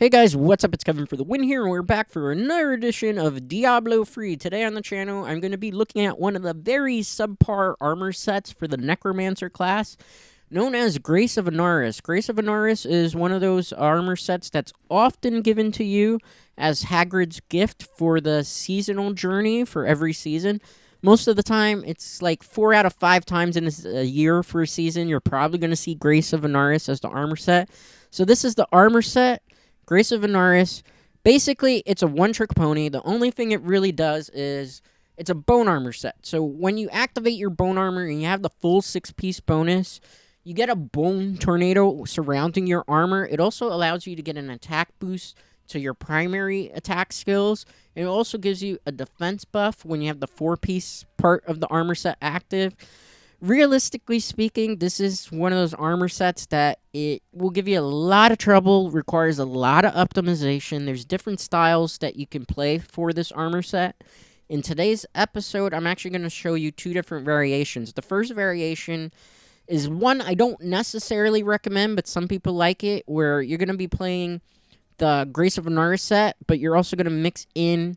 Hey guys, what's up? It's Kevin for the win here, and we're back for another edition of Diablo Free. Today on the channel, I'm going to be looking at one of the very subpar armor sets for the Necromancer class, known as Grace of Inarius. Grace of Inarius is one of those armor sets that's often given to you as Hagrid's gift for the seasonal journey for every season. Most of the time, it's like 4 out of 5 times in a year for a season, you're probably going to see Grace of Inarius as the armor set. So this is the armor set. Grace of Inarius, basically, it's a one-trick pony. The only thing it really does is it's a bone armor set. So when you activate your bone armor and you have the full 6-piece bonus, you get a bone tornado surrounding your armor. It also allows you to get an attack boost to your primary attack skills. It also gives you a defense buff when you have the 4-piece part of the armor set active. Realistically speaking, this is one of those armor sets that it will give you a lot of trouble, requires a lot of optimization. There's different styles that you can play for this armor set. In today's episode, I'm actually going to show you 2 different variations. The first variation is one I don't necessarily recommend, but some people like it, where you're going to be playing the Grace of Inarius set, but you're also going to mix in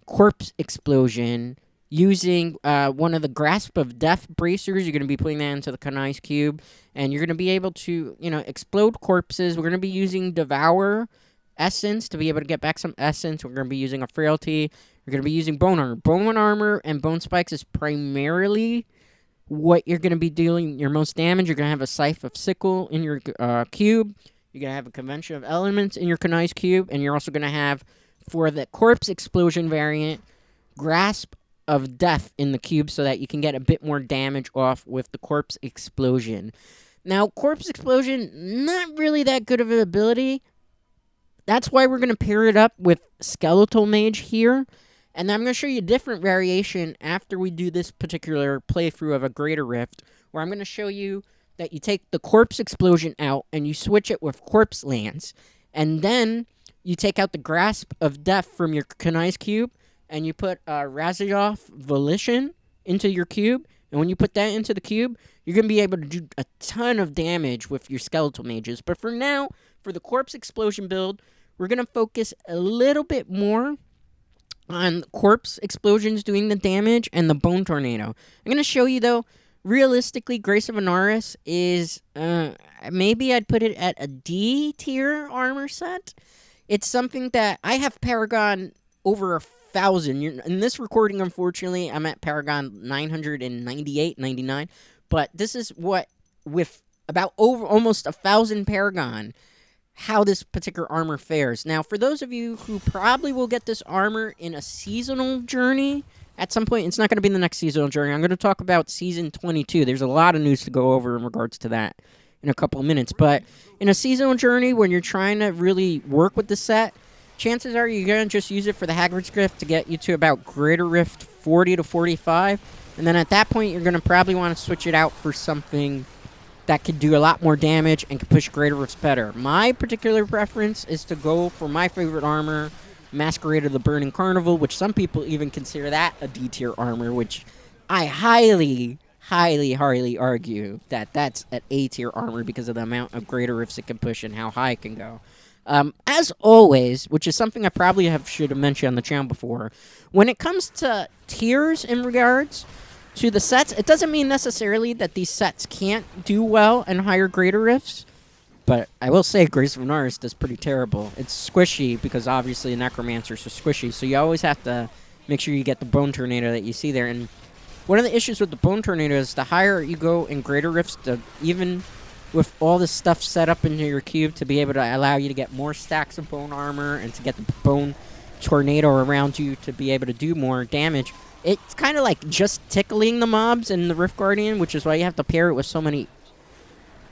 Corpse Explosion using one of the Grasp of Death bracers. You're going to be putting that into the KNOX cube, and you're going to be able to, explode corpses. We're going to be using Devour Essence to be able to get back some essence. We're going to be using a Frailty. We're going to be using Bone Armor. Bone Armor and Bone Spikes is primarily what you're going to be dealing your most damage. You're going to have a Scythe of Sickle in your cube. You're going to have a Convention of Elements in your KNOX cube, and you're also going to have, for the Corpse Explosion variant, Grasp of Death in the cube so that you can get a bit more damage off with the Corpse Explosion. Now, Corpse Explosion, not really that good of an ability. That's why we're going to pair it up with Skeletal Mage here. And I'm going to show you a different variation after we do this particular playthrough of a Greater Rift, where I'm going to show you that you take the Corpse Explosion out and you switch it with Corpse Lance. And then you take out the Grasp of Death from your KNOX cube, and you put Razioth Volition into your cube. And when you put that into the cube, you're going to be able to do a ton of damage with your Skeletal Mages. But for now, for the Corpse Explosion build, we're going to focus a little bit more on Corpse Explosions doing the damage and the Bone Tornado. I'm going to show you, though, realistically, Grace of Inarius is, maybe I'd put it at a D tier armor set. It's something that I have Paragon over 1,000. In this recording, unfortunately, I'm at Paragon 998, 99. But this is what, with about almost 1,000 Paragon, how this particular armor fares. Now, for those of you who probably will get this armor in a seasonal journey at some point, it's not going to be in the next seasonal journey. I'm going to talk about Season 22. There's a lot of news to go over in regards to that in a couple of minutes. But in a seasonal journey, when you're trying to really work with the set, chances are you're going to just use it for the Hagrid's Gift to get you to about Greater Rift 40 to 45. And then at that point, you're going to probably want to switch it out for something that could do a lot more damage and could push Greater Rifts better. My particular preference is to go for my favorite armor, Masquerade of the Burning Carnival, which some people even consider that a D-tier armor, which I highly argue that that's an A-tier armor because of the amount of Greater Rifts it can push and how high it can go. As always, which is something I probably should have mentioned on the channel before, when it comes to tiers in regards to the sets, it doesn't mean necessarily that these sets can't do well in higher Greater Rifts, but I will say Grace of Inarius does pretty terrible. It's squishy because obviously Necromancers are squishy, so you always have to make sure you get the Bone Tornado that you see there. And one of the issues with the Bone Tornado is the higher you go in Greater Rifts, even with all this stuff set up into your cube to be able to allow you to get more stacks of bone armor and to get the Bone Tornado around you to be able to do more damage, it's kind of like just tickling the mobs in the Rift Guardian, which is why you have to pair it with so many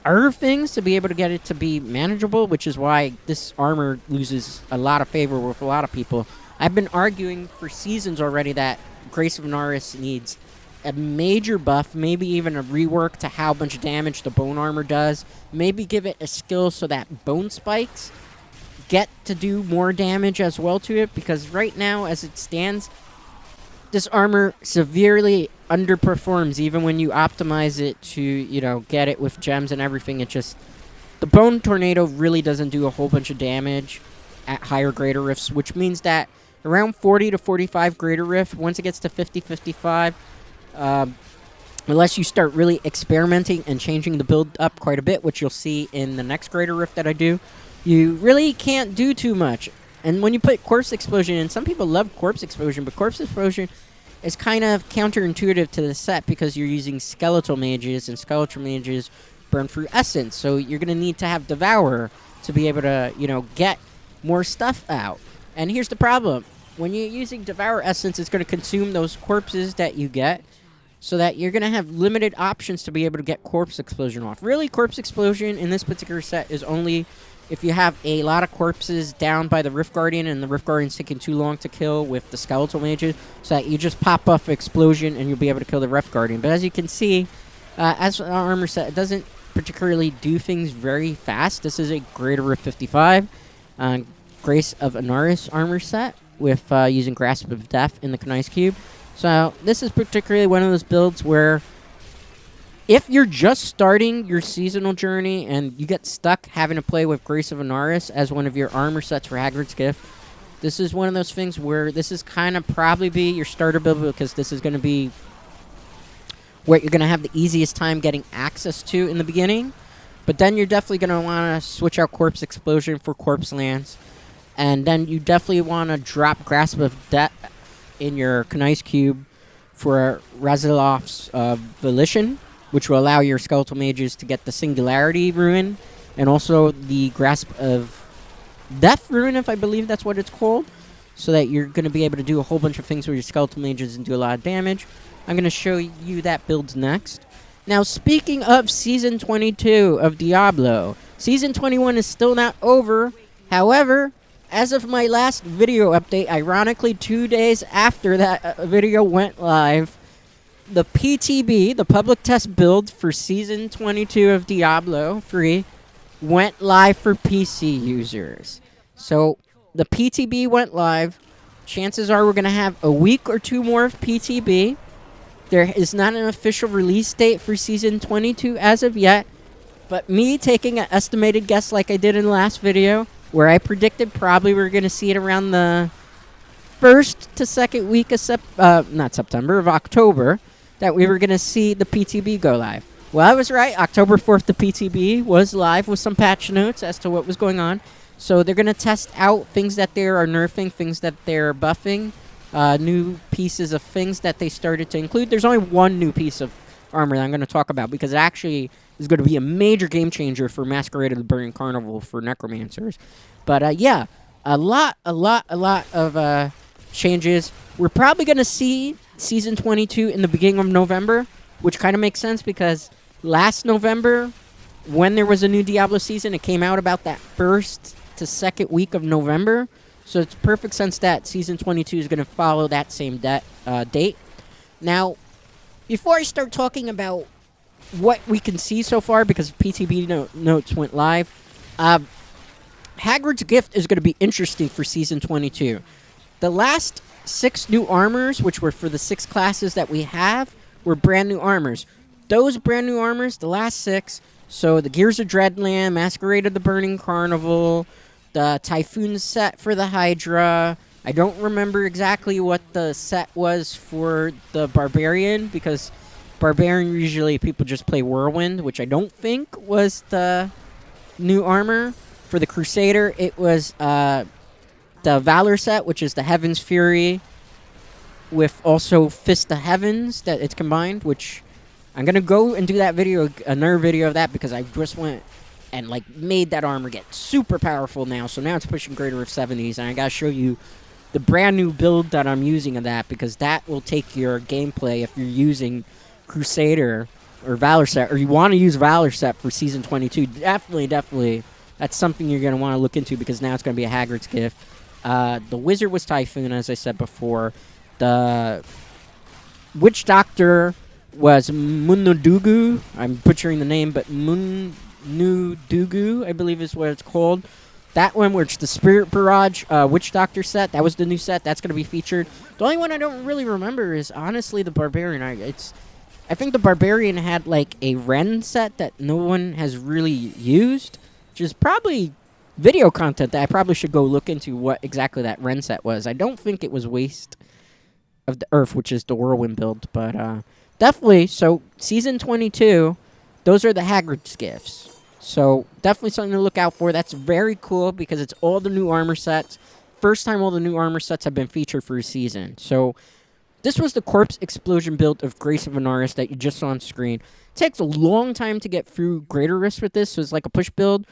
other things to be able to get it to be manageable, which is why this armor loses a lot of favor with a lot of people. I've been arguing for seasons already that Grace of Inarius needs a major buff, maybe even a rework to how much damage the bone armor does. Maybe give it a skill so that bone spikes get to do more damage as well to it, because right now, as it stands, this armor severely underperforms even when you optimize it to, get it with gems and everything. It just, the Bone Tornado really doesn't do a whole bunch of damage at higher greater rifts, which means that around 40 to 45 greater rift, once it gets to 50, 55, unless you start really experimenting and changing the build up quite a bit, which you'll see in the next greater rift that I do, you really can't do too much. And when you put Corpse Explosion in, some people love Corpse Explosion, but Corpse Explosion is kind of counterintuitive to the set because you're using Skeletal Mages, and Skeletal Mages burn through Essence, so you're going to need to have Devour to be able to, you know, get more stuff out. And here's the problem. When you're using Devour Essence, it's going to consume those corpses that you get, so that you're going to have limited options to be able to get Corpse Explosion off. Really, Corpse Explosion in this particular set is only if you have a lot of corpses down by the Rift Guardian and the Rift Guardian's taking too long to kill with the Skeletal Mages, so that you just pop off Explosion and you'll be able to kill the Rift Guardian. But as you can see, as an armor set, it doesn't particularly do things very fast. This is a Greater Rift 55 Grace of Inarius armor set with using Grasp of Death in the KNOX cube. So this is particularly one of those builds where if you're just starting your seasonal journey and you get stuck having to play with Grace of Inarius as one of your armor sets for Hagrid's Gift, this is one of those things where this is kind of probably be your starter build, because this is going to be what you're going to have the easiest time getting access to in the beginning. But then you're definitely going to want to switch out Corpse Explosion for Corpse Lance. And then you definitely want to drop Grasp of Death in your KNOX cube for Razilov's Volition, which will allow your Skeletal Mages to get the Singularity Ruin and also the Grasp of Death Ruin, if I believe that's what it's called, so that you're going to be able to do a whole bunch of things with your Skeletal Mages and do a lot of damage. I'm going to show you that build next. Now, speaking of Season 22 of Diablo, Season 21 is still not over. However, as of my last video update, ironically 2 days after that video went live, the PTB, the public test build for Season 22 of Diablo 3, went live for PC users. So the PTB went live. Chances are we're going to have a week or two more of PTB. There is not an official release date for Season 22 as of yet, but me taking an estimated guess like I did in the last video, where I predicted probably we were going to see it around the first to second week of of October, that we were going to see the PTB go live. Well, I was right. October 4th, the PTB was live with some patch notes as to what was going on. So they're going to test out things that they are nerfing, things that they're buffing, new pieces of things that they started to include. There's only one new piece of armor that I'm going to talk about, because it actually is going to be a major game changer for Masquerade of the Burning Carnival for Necromancers. But yeah, a lot of changes. We're probably going to see Season 22 in the beginning of November, which kind of makes sense because last November, when there was a new Diablo season, it came out about that first to second week of November. So it's perfect sense that Season 22 is going to follow that same date. Now, before I start talking about what we can see so far, because PTB notes went live, Hagrid's Gift is going to be interesting for Season 22. The last 6 new armors, which were for the 6 classes that we have, were brand new armors. Those brand new armors, the last 6, so the Gears of Dreadland, Masquerade of the Burning Carnival, the Typhoon set for the Hydra. I don't remember exactly what the set was for the Barbarian, because Barbarian usually people just play Whirlwind, which I don't think was the new armor. For the Crusader, it was the Valor set, which is the Heaven's Fury, with also Fist of Heavens that it's combined, which I'm going to go and do that video, another video of that, because I just went and like made that armor get super powerful now. So now it's pushing Greater of 70s, and I got to show you the brand new build that I'm using of that, because that will take your gameplay if you're using Crusader or Valor set, or you want to use Valor set for Season 22. Definitely, that's something you're going to want to look into, because now it's going to be a Hagrid's Gift. The Wizard was Typhoon, as I said before. The Witch Doctor was Munudugu. I'm butchering the name, but Munudugu, I believe is what it's called. That one, which the Spirit Barrage Witch Doctor set, that was the new set. That's going to be featured. The only one I don't really remember is, honestly, the Barbarian. I think the Barbarian had, like, a Ren set that no one has really used, which is probably video content that I probably should go look into what exactly that Ren set was. I don't think it was Waste of the Earth, which is the Whirlwind build, but definitely. So Season 22, those are the Haggard's gifts. So definitely something to look out for. That's very cool because it's all the new armor sets. First time all the new armor sets have been featured for a season. So this was the Corpse Explosion build of Grace of Inarius that you just saw on screen. It takes a long time to get through Greater Rift with this, so it's like a push build.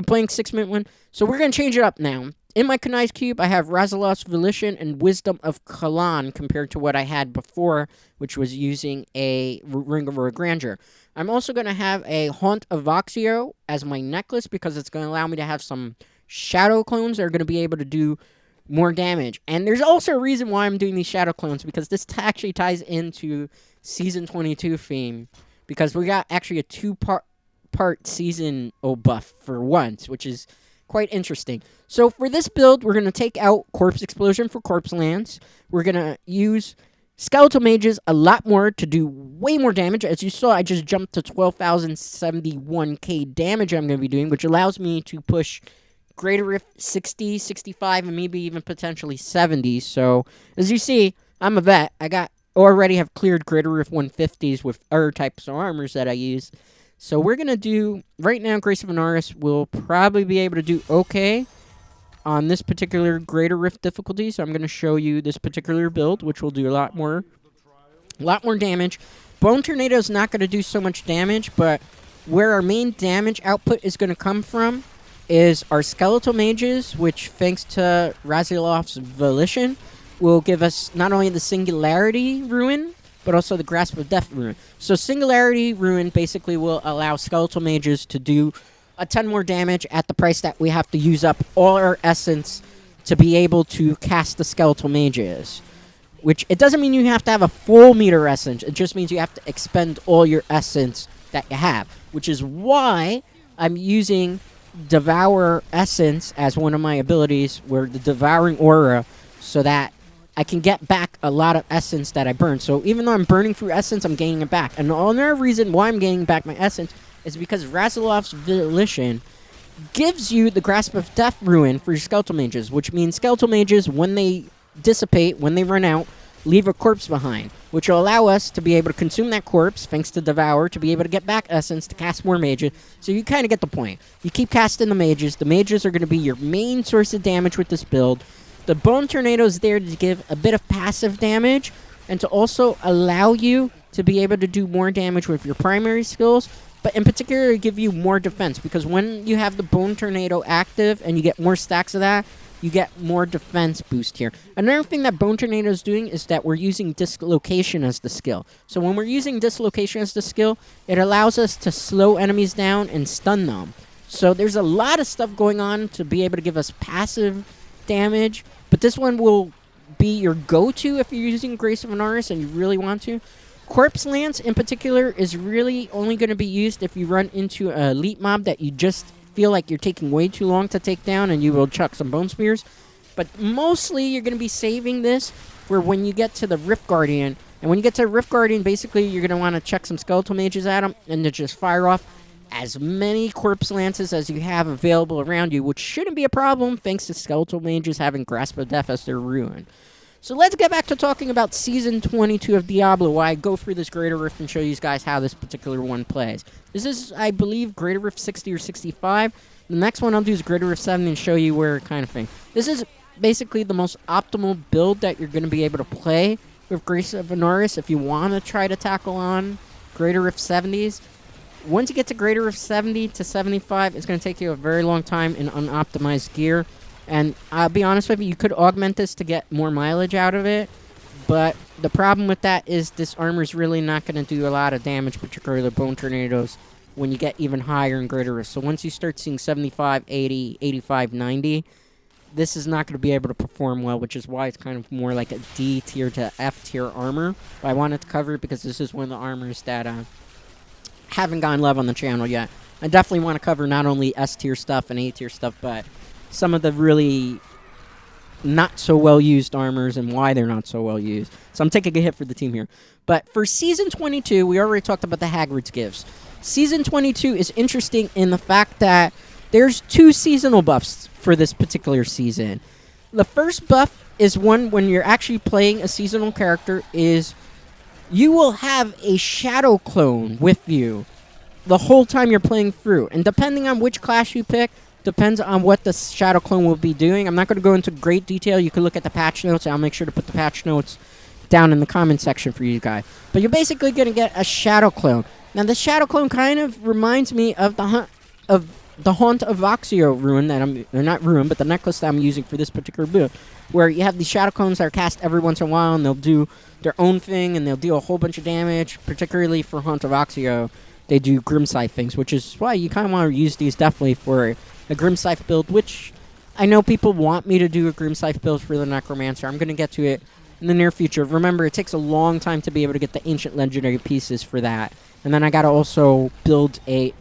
Playing 6-minute one. So we're going to change it up now. In my KNOX cube, I have Razilov's Volition and Wisdom of Kalan compared to what I had before, which was using a Ring of Grandeur. I'm also going to have a Haunt of Voxio as my necklace because it's going to allow me to have some Shadow clones that are going to be able to do more damage. And there's also a reason why I'm doing these Shadow clones, because this actually ties into Season 22 theme, because we got actually a two-part season buff for once, which is quite interesting. So for this build, we're going to take out Corpse Explosion for Corpse Lance. We're going to use Skeletal Mages a lot more to do way more damage. As you saw, I just jumped to 12,071k damage I'm going to be doing, which allows me to push Greater Rift 60, 65, and maybe even potentially 70. So as you see, I'm a vet. Already have cleared Greater Rift 150s with other types of armors that I use. So we're going to do, right now, Grace of Inarius will probably be able to do okay on this particular Greater Rift difficulty. So I'm going to show you this particular build, which will do a lot more damage. Bone Tornado is not going to do so much damage, but where our main damage output is going to come from is our Skeletal Mages, which, thanks to Razilov's Volition, will give us not only the Singularity Ruin, but also the Grasp of Death Ruin. So Singularity Ruin basically will allow Skeletal Mages to do a ton more damage at the price that we have to use up all our essence to be able to cast the Skeletal Mages. Which, it doesn't mean you have to have a full meter essence, it just means you have to expend all your essence that you have. Which is why I'm using Devour Essence as one of my abilities, where the Devouring Aura, so that I can get back a lot of essence that I burn. So even though I'm burning through essence, I'm gaining it back. And another reason why I'm gaining back my essence is because Razilov's Volition gives you the Grasp of Death Ruin for your Skeletal Mages, which means Skeletal Mages, when they dissipate, when they run out, leave a corpse behind, which will allow us to be able to consume that corpse, thanks to Devour, to be able to get back essence, to cast more mages. So you kind of get the point. You keep casting the mages. The mages are going to be your main source of damage with this build. The Bone Tornado is there to give a bit of passive damage and to also allow you to be able to do more damage with your primary skills, but in particular give you more defense, because when you have the Bone Tornado active and you get more stacks of that, you get more defense boost here. Another thing that Bone Tornado is doing is that we're using Dislocation as the skill. So when we're using Dislocation as the skill, it allows us to slow enemies down and stun them. So there's a lot of stuff going on to be able to give us passive damage, but this one will be your go-to if you're using Grace of Inarius and you really want to. Corpse Lance, in particular, is really only going to be used if you run into an elite mob that you just feel like you're taking way too long to take down, and you will chuck some Bone Spears. But mostly, you're going to be saving this for when you get to the Rift Guardian. And when you get to Rift Guardian, basically, you're going to want to chuck some Skeletal Mages at them and to just fire off as many Corpse Lances as you have available around you, which shouldn't be a problem thanks to Skeletal Mages having Grasp of Death as their ruin. So let's get back to talking about Season 22 of Diablo, while I go through this Greater Rift and show you guys how this particular one plays. This is, I believe, Greater Rift 60 or 65. The next one I'll do is Greater Rift 70 and show you where kind of thing. This is basically the most optimal build that you're going to be able to play with Grace of Inarius if you want to try to tackle on Greater Rift 70s. Once you get to Greater Rift 70 to 75, it's going to take you a very long time in unoptimized gear. And I'll be honest with you, you could augment this to get more mileage out of it. But the problem with that is this armor is really not going to do a lot of damage, particularly the Bone Tornadoes, when you get even higher in Greater Rift. So once you start seeing 75, 80, 85, 90, this is not going to be able to perform well, which is why it's kind of more like a D tier to F tier armor. But I wanted to cover it because this is one of the armors that haven't gotten love on the channel yet. I definitely want to cover not only S tier stuff and A tier stuff, but some of the really not so well used armors and why they're not so well used. So I'm taking a hit for the team here. But for Season 22, we already talked about the Haggard's gifts. Season 22 is interesting in the fact that there's 2 seasonal buffs for this particular season. The first buff is one when you're actually playing a seasonal character is you will have a shadow clone with you the whole time you're playing through. And depending on which class you pick, depends on what the shadow clone will be doing. I'm not going to go into great detail. You can look at the patch notes. I'll make sure to put the patch notes down in the comment section for you guys. But you're basically going to get a shadow clone. Now, the shadow clone kind of reminds me of the Haunt of Voxio rune that or not rune, but the necklace that I'm using for this particular build, where you have these shadow clones that are cast every once in a while, and they'll do their own thing, and they'll deal a whole bunch of damage. Particularly for Haunt of Voxio, they do Grimscythe things, which is why you kind of want to use these definitely for a Grimscythe build, which I know people want me to do a Grimscythe build for the Necromancer. I'm going to get to it in the near future. Remember, it takes a long time to be able to get the ancient legendary pieces for that. And then I got to also build a,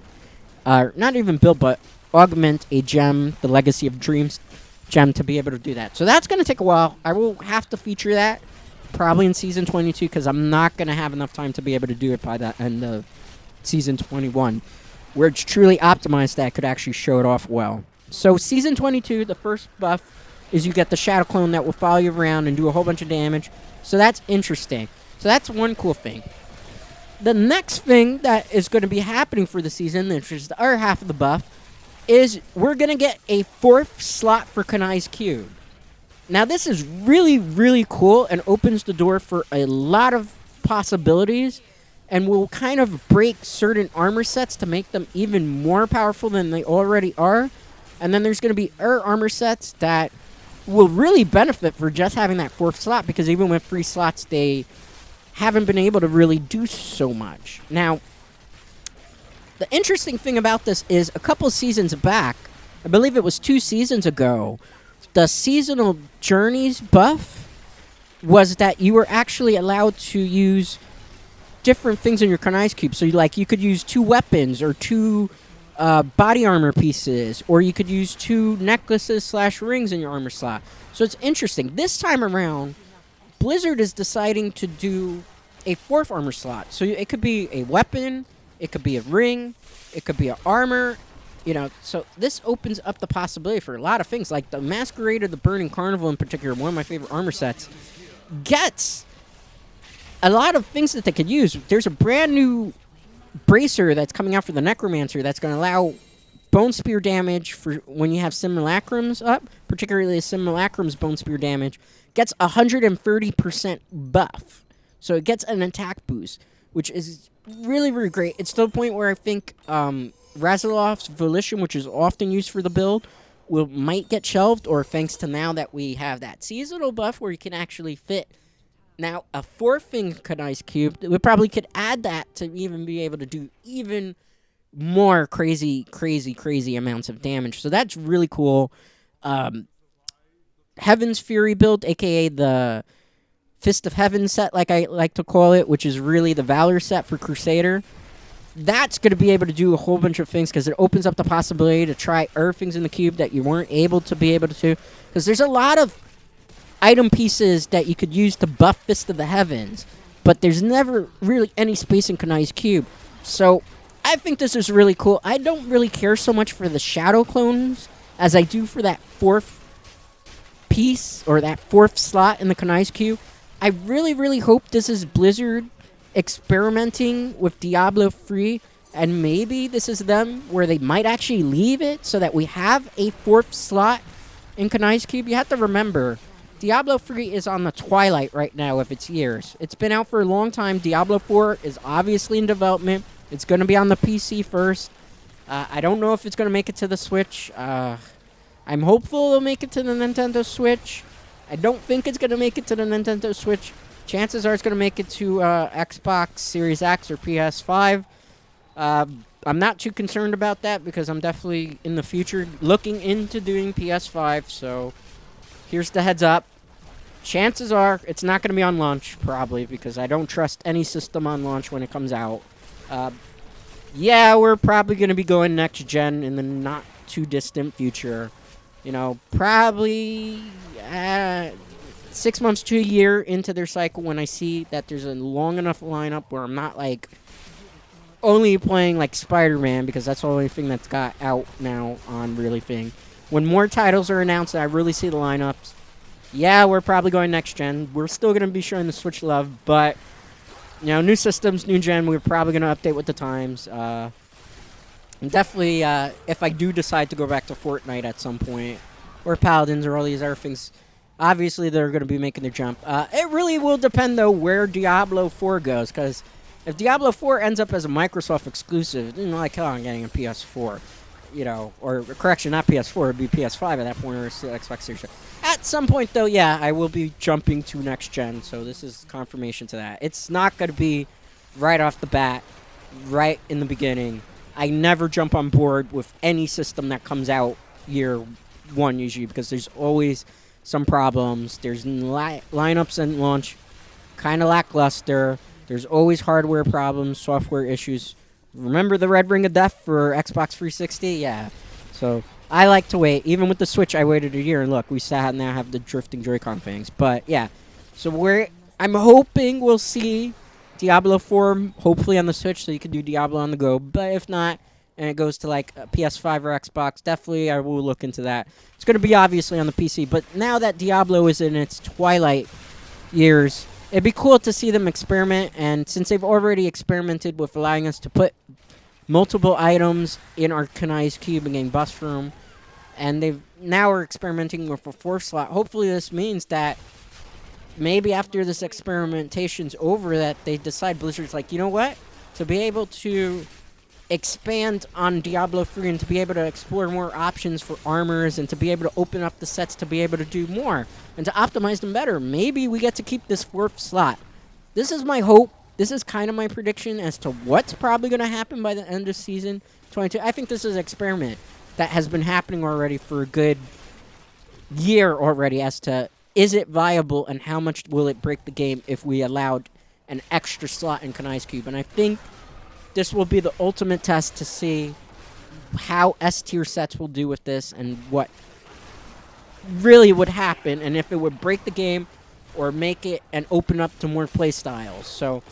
not even build, but augment a gem, the Legacy of Dreams gem, to be able to do that. So that's going to take a while. I will have to feature that probably in Season 22 because I'm not going to have enough time to be able to do it by the end of Season 21, where it's truly optimized that I could actually show it off well. So Season 22, the first buff is you get the Shadow Clone that will follow you around and do a whole bunch of damage. So that's interesting. So that's one cool thing. The next thing that is going to be happening for the season, which is the other half of the buff, is we're going to get a 4th slot for Kanai's Cube. Now this is really, really cool and opens the door for a lot of possibilities and will kind of break certain armor sets to make them even more powerful than they already are. And then there's going to be other armor sets that will really benefit for just having that 4th slot, because even with 3 slots, they haven't been able to really do so much. Now, the interesting thing about this is a couple seasons back, I believe it was 2 seasons ago, the seasonal journeys buff was that you were actually allowed to use different things in your Kanai's Cube. So you could use 2 weapons or 2 body armor pieces, or you could use 2 necklaces / rings in your armor slot. So it's interesting. This time around, Blizzard is deciding to do a 4th armor slot. So it could be a weapon, it could be a ring, it could be an armor, you know. So this opens up the possibility for a lot of things, like the Masquerade of the Burning Carnival in particular, one of my favorite armor sets, gets a lot of things that they could use. There's a brand new bracer that's coming out for the Necromancer that's going to allow Bone Spear damage for when you have Simulacrums up, particularly Simulacrum's Bone Spear damage, gets 130% buff. So it gets an attack boost, which is really, really great. It's to the point where I think Razilov's Volition, which is often used for the build, might get shelved, or thanks to now that we have that seasonal buff where you can actually fit now a 4th in Kanai's Cube, we probably could add that to even be able to do even more crazy amounts of damage. So that's really cool. Heaven's Fury build, a.k.a. the Fist of Heaven set, like I like to call it, which is really the Valor set for Crusader. That's going to be able to do a whole bunch of things because it opens up the possibility to try other things in the cube that you weren't able to be able to do. Because there's a lot of item pieces that you could use to buff Fist of the Heavens, but there's never really any space in Kanai's Cube. So I think this is really cool. I don't really care so much for the Shadow Clones as I do for that 4th piece, or that 4th slot in the Kanai's Cube. I really, really hope this is Blizzard experimenting with Diablo 3, and maybe this is them where they might actually leave it so that we have a 4th slot in Kanai's Cube. You have to remember, Diablo 3 is on the twilight right now of its years. It's been out for a long time. Diablo 4 is obviously in development. It's going to be on the PC first. I don't know if it's going to make it to the Switch. I'm hopeful it'll make it to the Nintendo Switch. I don't think it's going to make it to the Nintendo Switch. Chances are it's going to make it to Xbox Series X or PS5. I'm not too concerned about that because I'm definitely in the future looking into doing PS5. So here's the heads up. Chances are it's not going to be on launch, probably, because I don't trust any system on launch when it comes out. Yeah, we're probably going to be going next gen in the not too distant future. You know, probably 6 months to a year into their cycle when I see that there's a long enough lineup where I'm not like only playing like Spider-Man because that's the only thing that's got out now on Really Thing. When more titles are announced and I really see the lineups, yeah, we're probably going next gen. We're still going to be showing the Switch love, but you know, new systems, new gen, we're probably going to update with the times. And definitely, if I do decide to go back to Fortnite at some point, or Paladins or all these other things, obviously they're going to be making the jump. It really will depend, though, where Diablo 4 goes, because if Diablo 4 ends up as a Microsoft exclusive, you know, like, oh, I'm getting a PS4, you know, or, correction, not PS4, it'd be PS5 at that point, or Xbox Series. At some point, though, yeah, I will be jumping to next gen, so this is confirmation to that. It's not going to be right off the bat, right in the beginning. I never jump on board with any system that comes out year one, usually, because there's always some problems. There's lineups and launch kind of lackluster. There's always hardware problems, software issues. Remember the Red Ring of Death for Xbox 360? Yeah. So I like to wait. Even with the Switch, I waited a year, and look, we sat and now have the drifting Joy-Con things. But yeah, so I'm hoping we'll see Diablo 4, hopefully on the Switch, so you can do Diablo on the go. But if not, and it goes to like a PS5 or Xbox, definitely I will look into that. It's going to be obviously on the PC, but now that Diablo is in its twilight years, it'd be cool to see them experiment. And since they've already experimented with allowing us to put multiple items in our KNOX cube and getting bust room, and they've now are experimenting with a 4th slot, hopefully this means that maybe after this experimentation's over, that they decide, Blizzard's like, you know what? To be able to expand on Diablo 3 and to be able to explore more options for armors and to be able to open up the sets to be able to do more and to optimize them better, maybe we get to keep this 4th slot. This is my hope. This is kind of my prediction as to what's probably going to happen by the end of season 22. I think this is an experiment that has been happening already for a good year already as to is it viable and how much will it break the game if we allowed an extra slot in KNOX Cube. And I think this will be the ultimate test to see how S-tier sets will do with this and what really would happen and if it would break the game or make it and open up to more play styles. So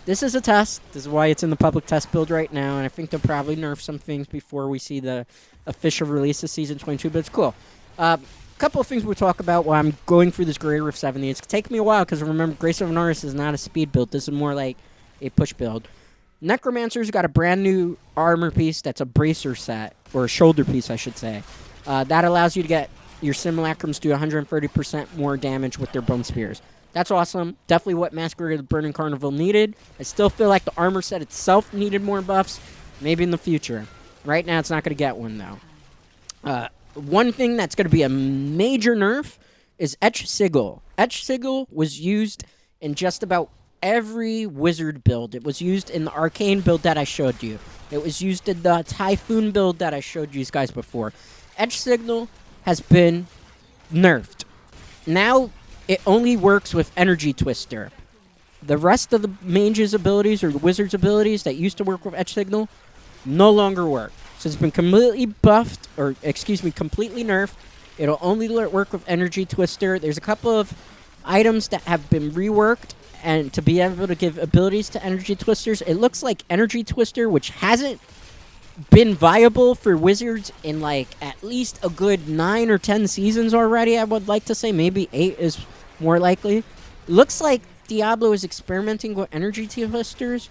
this is a test. This is why it's in the public test build right now, and I think they'll probably nerf some things before we see the official release of Season 22, but it's cool. Couple of things we'll talk about while I'm going through this Grade of 70. It's taking me a while because remember, Grace of Inarius is not a speed build. This is more like a push build. Necromancer's got a brand new armor piece that's a bracer set, or a shoulder piece, I should say. That allows you to get your simulacrums do 130% more damage with their bone spears. That's awesome. Definitely what Masquerade of the Burning Carnival needed. I still feel like the armor set itself needed more buffs. Maybe in the future. Right now, it's not going to get one, though. One thing that's going to be a major nerf is Etch Sigil. Etch Sigil was used in just about every wizard build. It was used in the arcane build that I showed you. It was used in the typhoon build that I showed you guys before. Etch Sigil has been nerfed. Now it only works with Energy Twister. The rest of the mage's abilities or the wizard's abilities that used to work with Etch Sigil no longer work. So it's been completely buffed, or excuse me, completely nerfed. It'll only work with Energy Twister. There's a couple of items that have been reworked and to be able to give abilities to Energy Twisters. It looks like Energy Twister, which hasn't been viable for wizards in like at least a good 9 or 10 seasons already, I would like to say. Maybe 8 is more likely. Looks like Diablo is experimenting with Energy Twisters,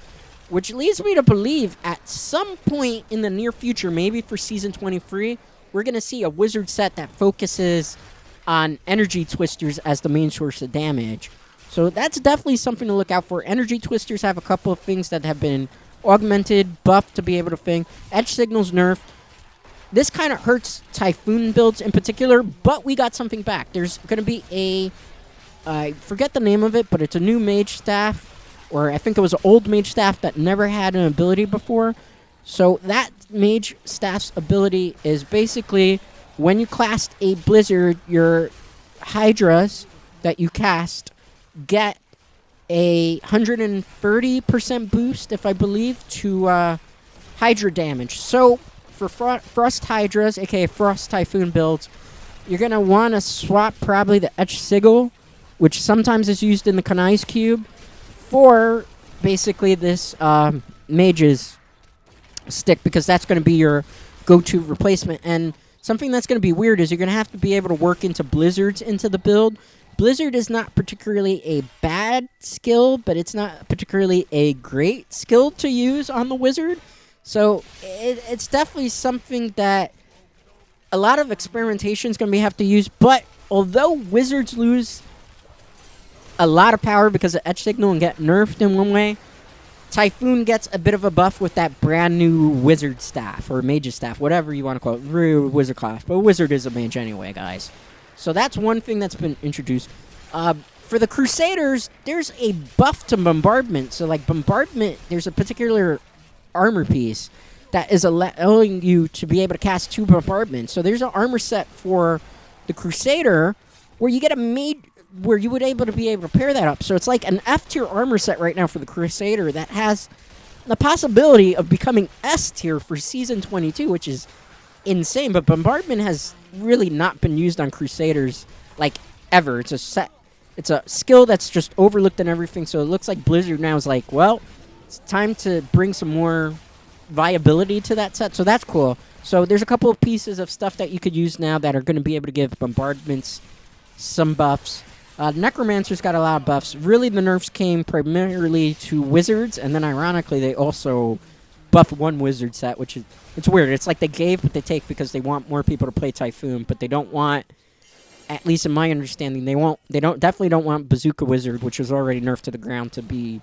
which leads me to believe at some point in the near future, maybe for Season 23, we're going to see a wizard set that focuses on Energy Twisters as the main source of damage. So that's definitely something to look out for. Energy Twisters have a couple of things that have been augmented, buffed to be able to thing. Etch Signal's nerfed. This kind of hurts Typhoon builds in particular, but we got something back. There's going to be a... I forget the name of it, but it's a new mage staff. Or I think it was an old mage staff that never had an ability before. So that mage staff's ability is basically when you cast a blizzard, your hydras that you cast get a 130% boost, if I believe, to hydra damage. So for frost hydras, aka frost typhoon builds, you're going to want to swap probably the Etch Sigil, which sometimes is used in the KNOX cube, for basically this mage's stick, because that's going to be your go-to replacement. And something that's going to be weird is you're going to have to be able to work into blizzards into the build. Blizzard is not particularly a bad skill, but it's not particularly a great skill to use on the wizard. So it's definitely something that a lot of experimentation is going to have to use. But although wizards lose a lot of power because of Etch Signal and get nerfed in one way, Typhoon gets a bit of a buff with that brand new wizard staff, or mage's staff, whatever you want to call it, wizard class. But wizard is a mage anyway, guys. So that's one thing that's been introduced. For the Crusaders, there's a buff to bombardment. So, like, bombardment, there's a particular armor piece that is allowing you to be able to cast 2 bombardments. So there's an armor set for the Crusader where you get a mage, where you would be able to pair that up. So it's like an F-tier armor set right now for the Crusader that has the possibility of becoming S-tier for Season 22, which is insane. But bombardment has really not been used on Crusaders, like, ever. It's a skill that's just overlooked and everything. So it looks like Blizzard now is like, well, it's time to bring some more viability to that set. So that's cool. So there's a couple of pieces of stuff that you could use now that are going to be able to give bombardments some buffs. Necromancer's got a lot of buffs. Really, the nerfs came primarily to wizards, and then ironically, they also buffed one wizard set, which is, it's weird. It's like they gave but they take, because they want more people to play Typhoon, but they don't want, at least in my understanding, definitely don't want Bazooka Wizard, which was already nerfed to the ground, to be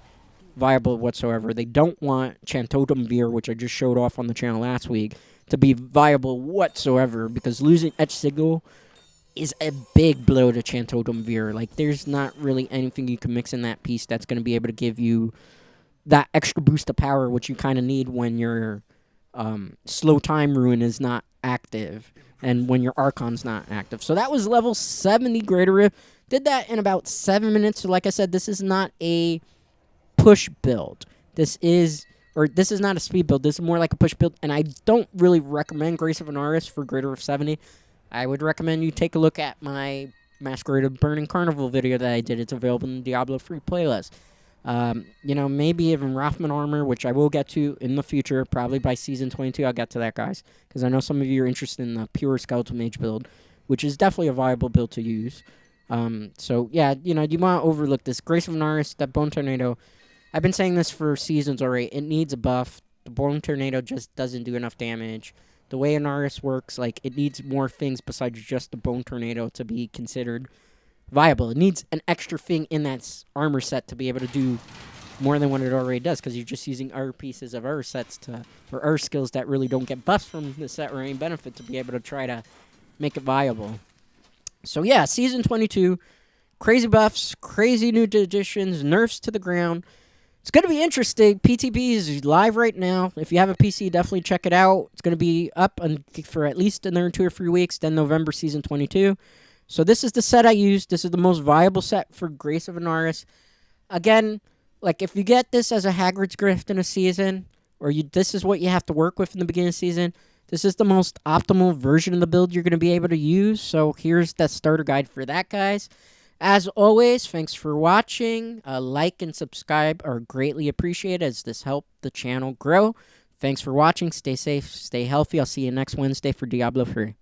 viable whatsoever. They don't want Chantotem Veer, which I just showed off on the channel last week, to be viable whatsoever, because losing Etch Signal is a big blow to Chantotem Veer. Like, there's not really anything you can mix in that piece that's going to be able to give you that extra boost of power, which you kind of need when your slow time ruin is not active and when your Archon's not active. So that was level 70 Greater Rift. Did that in about 7 minutes. So like I said, this is not a push build. This is not a speed build. This is more like a push build, and I don't really recommend Grace of Inarius for Greater Rift 70. I would recommend you take a look at my Masquerade of Burning Carnival video that I did. It's available in the Diablo free playlist. You know, maybe even Rothman Armor, which I will get to in the future. Probably by Season 22, I'll get to that, guys. Because I know some of you are interested in the pure Skeletal Mage build, which is definitely a viable build to use. So, yeah, you know, you want to overlook this. Grace of Inarius, that Bone Tornado. I've been saying this for seasons already. It needs a buff. The Bone Tornado just doesn't do enough damage. The way Inarius works, like, it needs more things besides just the Bone Tornado to be considered viable. It needs an extra thing in that armor set to be able to do more than what it already does, because you're just using other pieces of other sets or other skills that really don't get buffs from the set or any benefit to be able to try to make it viable. So yeah, Season 22, crazy buffs, crazy new additions, nerfs to the ground. It's going to be interesting. PTB is live right now. If you have a PC, definitely check it out. It's going to be up for at least another 2 or 3 weeks, then November Season 22. So this is the set I used. This is the most viable set for Grace of Inarius. Again, like, if you get this as a Hagrid's Grift in a season, or this is what you have to work with in the beginning of the season, this is the most optimal version of the build you're going to be able to use. So here's the starter guide for that, guys. As always, thanks for watching. Like and subscribe are greatly appreciated, as this helps the channel grow. Thanks for watching. Stay safe. Stay healthy. I'll see you next Wednesday for Diablo 3.